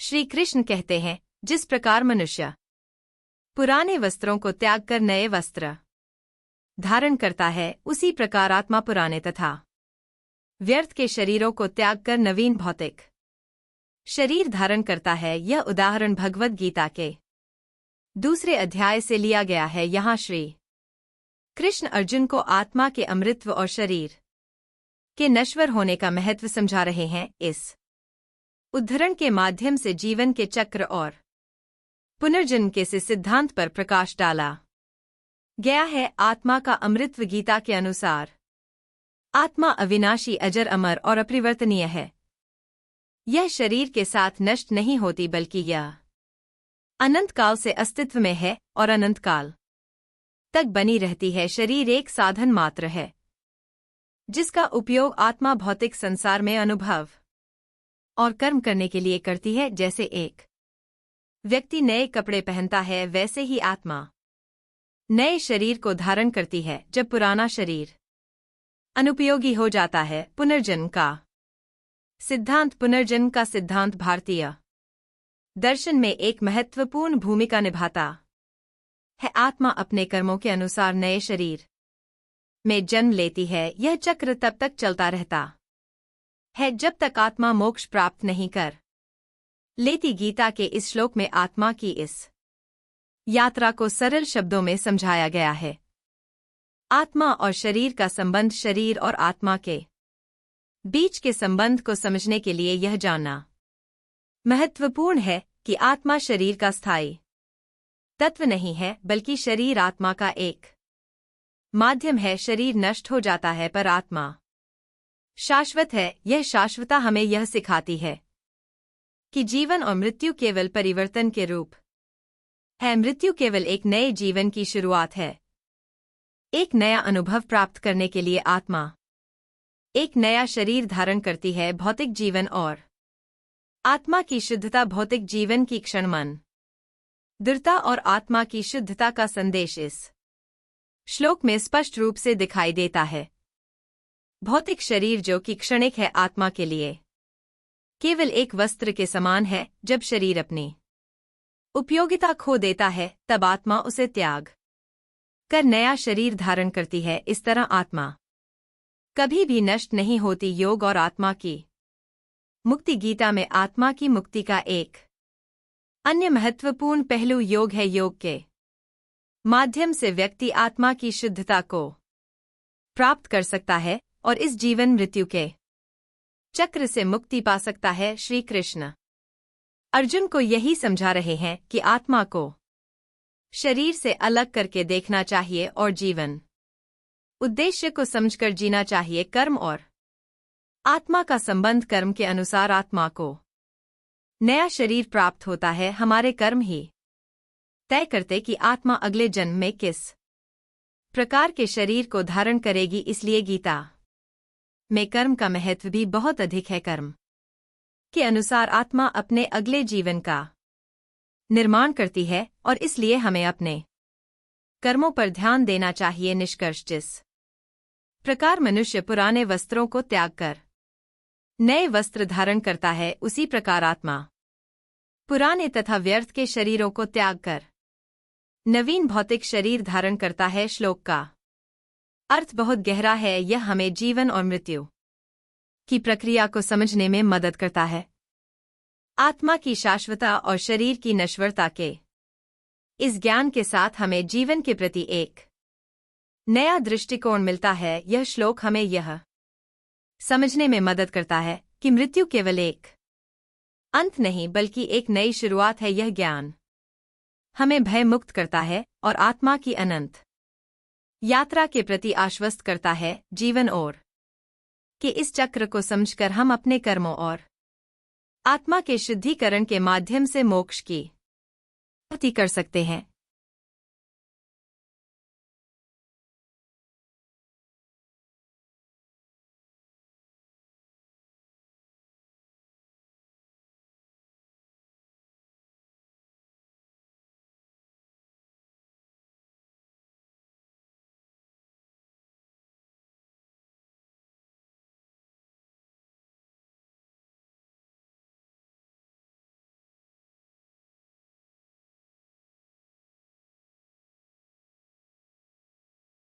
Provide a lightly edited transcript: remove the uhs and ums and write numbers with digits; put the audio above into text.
श्री कृष्ण कहते हैं, जिस प्रकार मनुष्य पुराने वस्त्रों को त्याग कर नए वस्त्र धारण करता है, उसी प्रकार आत्मा पुराने तथा व्यर्थ के शरीरों को त्याग कर नवीन भौतिक शरीर धारण करता है। यह उदाहरण भगवद गीता के 2 अध्याय से लिया गया है। यहाँ श्री कृष्ण अर्जुन को आत्मा के अमृतत्व और शरीर के नश्वर होने का महत्व समझा रहे हैं। इस उद्धरण के माध्यम से जीवन के चक्र और पुनर्जन्म के सिद्धांत पर प्रकाश डाला गया है। आत्मा का अमृतत्व गीता के अनुसार आत्मा अविनाशी, अजर, अमर और अपरिवर्तनीय है। यह शरीर के साथ नष्ट नहीं होती, बल्कि यह अनंत काल से अस्तित्व में है और अनंत काल तक बनी रहती है। शरीर एक साधन मात्र है जिसका उपयोग आत्मा भौतिक संसार में अनुभव और कर्म करने के लिए करती है। जैसे एक व्यक्ति नए कपड़े पहनता है, वैसे ही आत्मा नए शरीर को धारण करती है जब पुराना शरीर अनुपयोगी हो जाता है। पुनर्जन्म का सिद्धांत। पुनर्जन्म का सिद्धांत भारतीय दर्शन में एक महत्वपूर्ण भूमिका निभाता है। आत्मा अपने कर्मों के अनुसार नए शरीर में जन्म लेती है। यह चक्र तब तक चलता रहता है जब तक आत्मा मोक्ष प्राप्त नहीं कर लेती। गीता के इस श्लोक में आत्मा की इस यात्रा को सरल शब्दों में समझाया गया है। आत्मा और शरीर का संबंध। शरीर और आत्मा के बीच के संबंध को समझने के लिए यह जानना महत्वपूर्ण है कि आत्मा शरीर का स्थायी तत्व नहीं है, बल्कि शरीर आत्मा का एक माध्यम है। शरीर नष्ट हो जाता है, पर आत्मा शाश्वत है। यह शाश्वतता हमें यह सिखाती है कि जीवन और मृत्यु केवल परिवर्तन के रूप है। मृत्यु केवल एक नए जीवन की शुरुआत है। एक नया अनुभव प्राप्त करने के लिए आत्मा एक नया शरीर धारण करती है। भौतिक जीवन और आत्मा की शुद्धता। भौतिक जीवन की क्षण मन दृढ़ता और आत्मा की शुद्धता का संदेश इस श्लोक में स्पष्ट रूप से दिखाई देता है। भौतिक शरीर जो कि क्षणिक है, आत्मा के लिए केवल एक वस्त्र के समान है। जब शरीर अपनी उपयोगिता खो देता है, तब आत्मा उसे त्याग कर नया शरीर धारण करती है। इस तरह आत्मा कभी भी नष्ट नहीं होती। योग और आत्मा की मुक्ति। गीता में आत्मा की मुक्ति का एक अन्य महत्वपूर्ण पहलू योग है। योग के माध्यम से व्यक्ति आत्मा की शुद्धता को प्राप्त कर सकता है और इस जीवन मृत्यु के चक्र से मुक्ति पा सकता है। श्री कृष्ण अर्जुन को यही समझा रहे हैं कि आत्मा को शरीर से अलग करके देखना चाहिए और जीवन उद्देश्य को समझकर जीना चाहिए। कर्म और आत्मा का संबंध। कर्म के अनुसार आत्मा को नया शरीर प्राप्त होता है। हमारे कर्म ही तय करते कि आत्मा अगले जन्म में किस प्रकार के शरीर को धारण करेगी। इसलिए गीता में कर्म का महत्व भी बहुत अधिक है। कर्म के अनुसार आत्मा अपने अगले जीवन का निर्माण करती है और इसलिए हमें अपने कर्मों पर ध्यान देना चाहिए। निष्कर्ष। जिस प्रकार मनुष्य पुराने वस्त्रों को त्याग कर नए वस्त्र धारण करता है, उसी प्रकार आत्मा पुराने तथा व्यर्थ के शरीरों को त्याग कर नवीन भौतिक शरीर धारण करता है। श्लोक का अर्थ बहुत गहरा है। यह हमें जीवन और मृत्यु की प्रक्रिया को समझने में मदद करता है। आत्मा की शाश्वतता और शरीर की नश्वरता के इस ज्ञान के साथ हमें जीवन के प्रति एक नया दृष्टिकोण मिलता है। यह श्लोक हमें यह समझने में मदद करता है कि मृत्यु केवल एक अंत नहीं, बल्कि एक नई शुरुआत है। यह ज्ञान हमें भय मुक्त करता है और आत्मा की अनंत यात्रा के प्रति आश्वस्त करता है। जीवन और के इस चक्र को समझकर हम अपने कर्मों और आत्मा के शुद्धिकरण के माध्यम से मोक्ष की प्राप्ति कर सकते हैं।